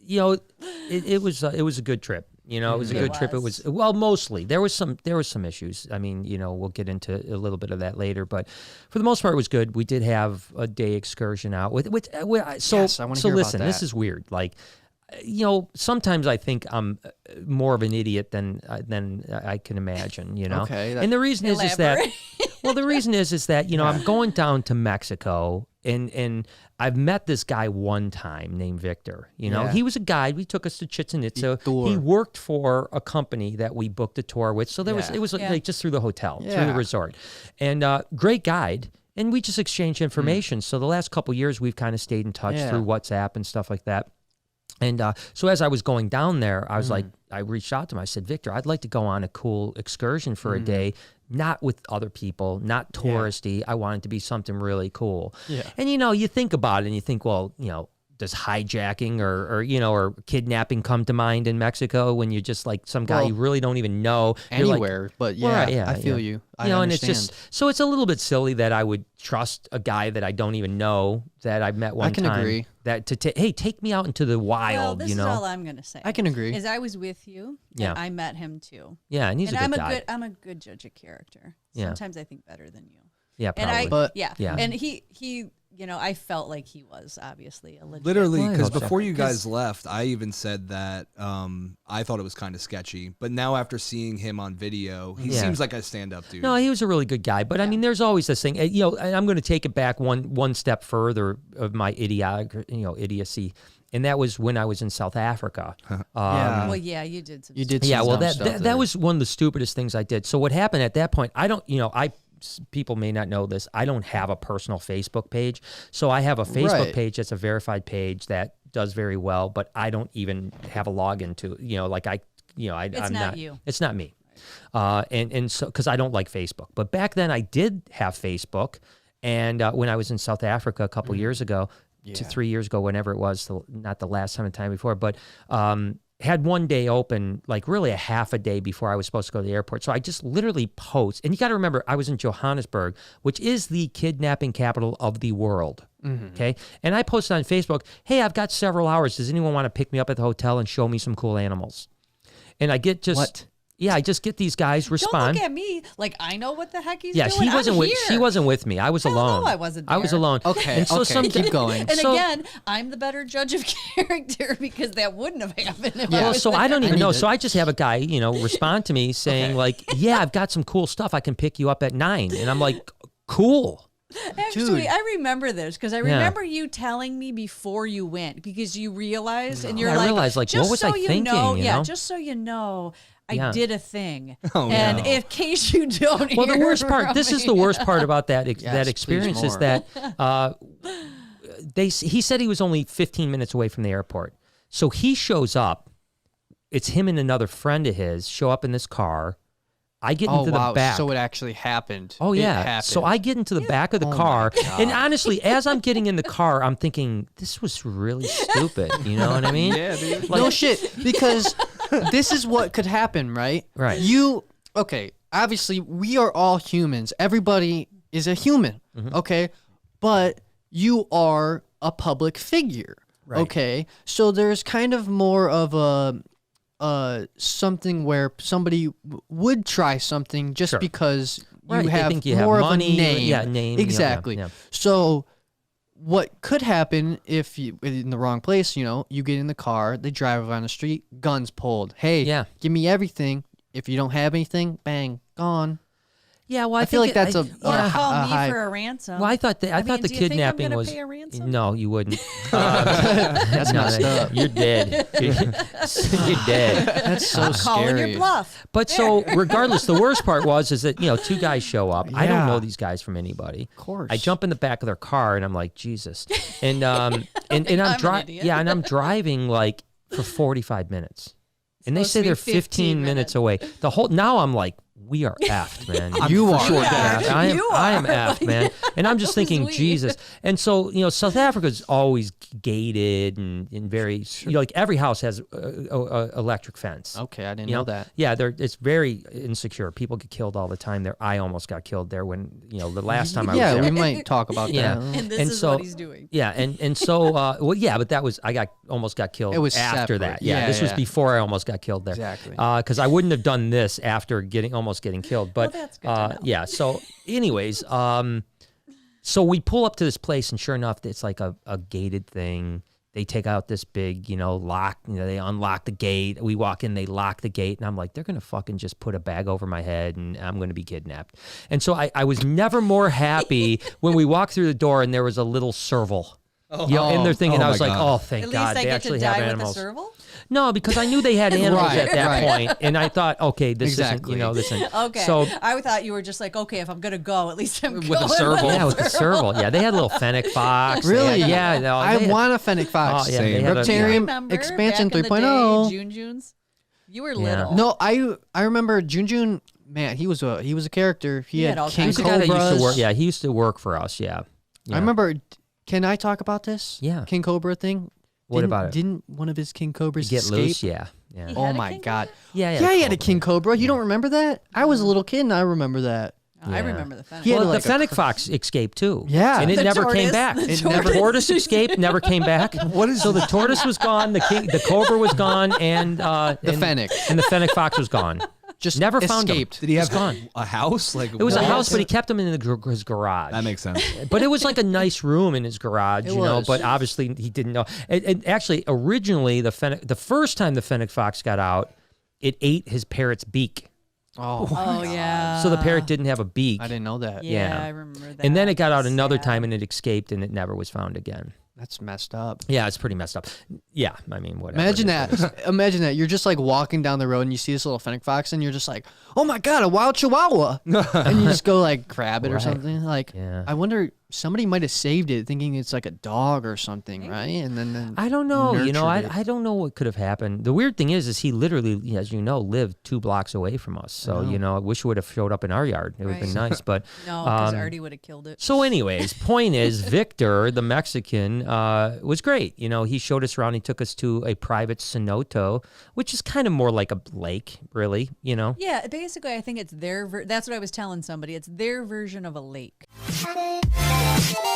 it was a good trip. It was a good trip. It was, well, mostly. There was some issues. I mean, we'll get into a little bit of that later, but for the most part, it was good. We did have a day excursion out with so yes, I want to so hear listen, about that. this is weird. Like, sometimes I think I'm more of an idiot than I can imagine, Okay. And the reason is that, well, the reason is that, I'm going down to Mexico and I've met this guy one time named Victor. He was a guide. We took us to Chichen Itza. He worked for a company that we booked a tour with. So it was like just through the hotel, through the resort, and great guide. And we just exchanged information. So the last couple of years, we've kind of stayed in touch through WhatsApp and stuff like that. And so as I was going down there, I was like, I reached out to him. I said, Victor, I'd like to go on a cool excursion for a day, not with other people, not touristy. I want it to be something really cool. Yeah. And, you think about it and you think, well, does hijacking or kidnapping come to mind in Mexico when you're just like some guy you really don't even know? Anywhere, but I feel you. I understand. And it's just, so it's a little bit silly that I would trust a guy that I don't even know that I've met one time. I can agree. That hey, take me out into the wild, well, this is all I'm going to say. I can agree. Is I was with you, and I met him too. Yeah, and he's a good guy. I'm a good judge of character. Yeah. Sometimes I think better than you. Yeah, probably. And he I felt like he was obviously a legit. Literally, because before you guys left, I even said that I thought it was kind of sketchy. But now after seeing him on video, he seems like a stand-up dude. No, he was a really good guy. But I mean, there's always this thing. And I'm going to take it back one step further of my idiocy. And that was when I was in South Africa. You did. You did. That was one of the stupidest things I did. So what happened at that point? People may not know this. I don't have a personal Facebook page. So I have a Facebook page that's a verified page that does very well, but I don't even have a login to it. It's not you. It's not me. And so, because I don't like Facebook. But back then I did have Facebook. And when I was in South Africa a couple years ago, 3 years ago, whenever it was, not the last time, the time before, but had one day open, like really a half a day before I was supposed to go to the airport. So I just literally post. And you got to remember, I was in Johannesburg, which is the kidnapping capital of the world. Okay. And I posted on Facebook, hey, I've got several hours. Does anyone want to pick me up at the hotel and show me some cool animals? And I get just... What? Yeah, I just get these guys respond. Don't look at me like I know what the heck he's yes, doing. She wasn't with me. I was alone. No, I wasn't there. I was alone. Okay, and so keep going. And again, I'm the better judge of character because that wouldn't have happened if I was so there. I don't even know. So I just have a guy, respond to me saying like, yeah, I've got some cool stuff. I can pick you up at 9. And I'm like, cool. Actually, Dude. I remember this because I remember you telling me before you went because you realized and you're like, I realized like, what was I thinking? Just so you know, I did a thing. Oh, and no. in case you don't well, hear the worst part, from this me. is the worst part about that Yes, experience please is that he said he was only 15 minutes away from the airport. So he shows up. It's him and another friend of his show up in this car. I get into the back. So it actually happened. Oh, yeah. It happened. So I get into the back of the car. And honestly, as I'm getting in the car, I'm thinking, this was really stupid. You know what I mean? Yeah, dude. No shit, because this is what could happen, right? Right. Obviously, we are all humans. Everybody is a human, okay? But you are a public figure, okay? So there's kind of more of a something where somebody would try something just because you have think you more have of money, a name. yeah, name, Exactly. yeah. So what could happen if you in the wrong place, you get in the car, they drive around the street, guns pulled. Hey, give me everything. If you don't have anything, bang, gone. Yeah, well, I feel like that's or call me for a ransom. Well, I thought the do you kidnapping think I'm was. Pay a ransom? No, you wouldn't. That's messed up. You're dead. You're dead. That's so I'm calling scary. your bluff. But so regardless, the worst part is that 2 guys show up. I don't Yeah. know these guys from anybody. Of course. I jump in the back of their car and I'm like, Jesus. And and I'm I'm an driving. idiot. Yeah, and I'm driving like for 45 minutes. And they Supposed say to be they're 15 15 minutes minutes. away. Now I'm like, we are effed, man. You are. Sure Yeah, effed. I am are. effed, man. And I'm just thinking, we? Jesus. And so, South Africa's always gated and very, like every house has a electric fence. Okay, I didn't know that. Yeah, it's very insecure. People get killed all the time there. I almost got killed there when, the last time I was there. Yeah, we might talk about Yeah. that. And this is what he's doing. Yeah, and so, but that was, almost got killed It was after separate. that. Yeah, this was before I almost got killed there. Exactly. Because I wouldn't have done this after almost getting killed. But Well, that's good to know. yeah. So, anyways, so we pull up to this place, and sure enough, it's like a gated thing. They take out this big, lock. They unlock the gate. We walk in, they lock the gate, and I'm like, they're gonna fucking just put a bag over my head, and I'm gonna be kidnapped. And so I was never more happy when we walked through the door, and there was a little serval. In their thing, and I was like, God. "Oh, thank At God, least I they get actually to have die with animals." the serval? No, because I knew they had animals Right, at that right. point, and I thought, okay, this Exactly. isn't, this isn't. Okay. So I thought you were just like, okay, if I'm going to go, at least I'm With going a serval. yeah, with the serval, yeah, they had a little fennec fox. They Really? had- yeah, no, I they had- want a fennec fox. Oh, yeah, they had a- Reptarian Remember expansion back in the 3.0. day, Junes? You were Yeah. little. No, I remember Jun. Man, he was a character. He had all King He was the kinds guy of that used to work. Cobras. Yeah, he used to work for us. Yeah. I remember. Can I talk about this? Yeah. King Cobra thing. What Didn't- about it? Didn't one of his King Cobras Get escape? loose. Yeah. Yeah. He Oh had a my King God. Yeah. Yeah, he had a King Cobra. You don't remember that? I was a little kid and I remember that. I Yeah. remember the fennec. He had Well, like the fennec fox escaped too. Yeah. and it The never came tortoise- back. the It never tortoise escaped, never came back. What is So the tortoise was gone, the cobra was gone, and The fennec. and the fennec fox was gone. Just Never found him. escaped. Did he have It's gone. a house? Like It was a what? house, but he kept him in his garage. That makes sense. But it was like a nice room in his garage, was. But obviously he didn't know. And actually, originally the first time the fennec fox got out, it ate his parrot's beak. Oh, Oh, yeah. So the parrot didn't have a beak. I didn't know that. Yeah, yeah. I remember that. And then it got out another Sad. time and it escaped and it never was found again. That's messed up. Yeah, it's pretty messed up. Yeah, I mean, whatever. Imagine It is. that. Imagine that. You're just like walking down the road and you see this little fennec fox and you're just like, oh my God, a wild chihuahua. And you just go like grab it or Right. something. Like, Yeah. I wonder, somebody might have saved it thinking it's like a dog or something, right? And then I don't know. nurtured it. I don't know what could have happened. The weird thing is he literally, as you know, lived 2 blocks away from us. So, I wish it would have showed up in our yard. It would have been Right. nice. But No, because Artie would have killed it. so anyways, point is Victor, the Mexican, was great. He showed us around. He took us to a private cenote, which is kind of more like a lake, really, Yeah, basically, I think it's that's what I was telling somebody. It's their version of a lake. Thank you.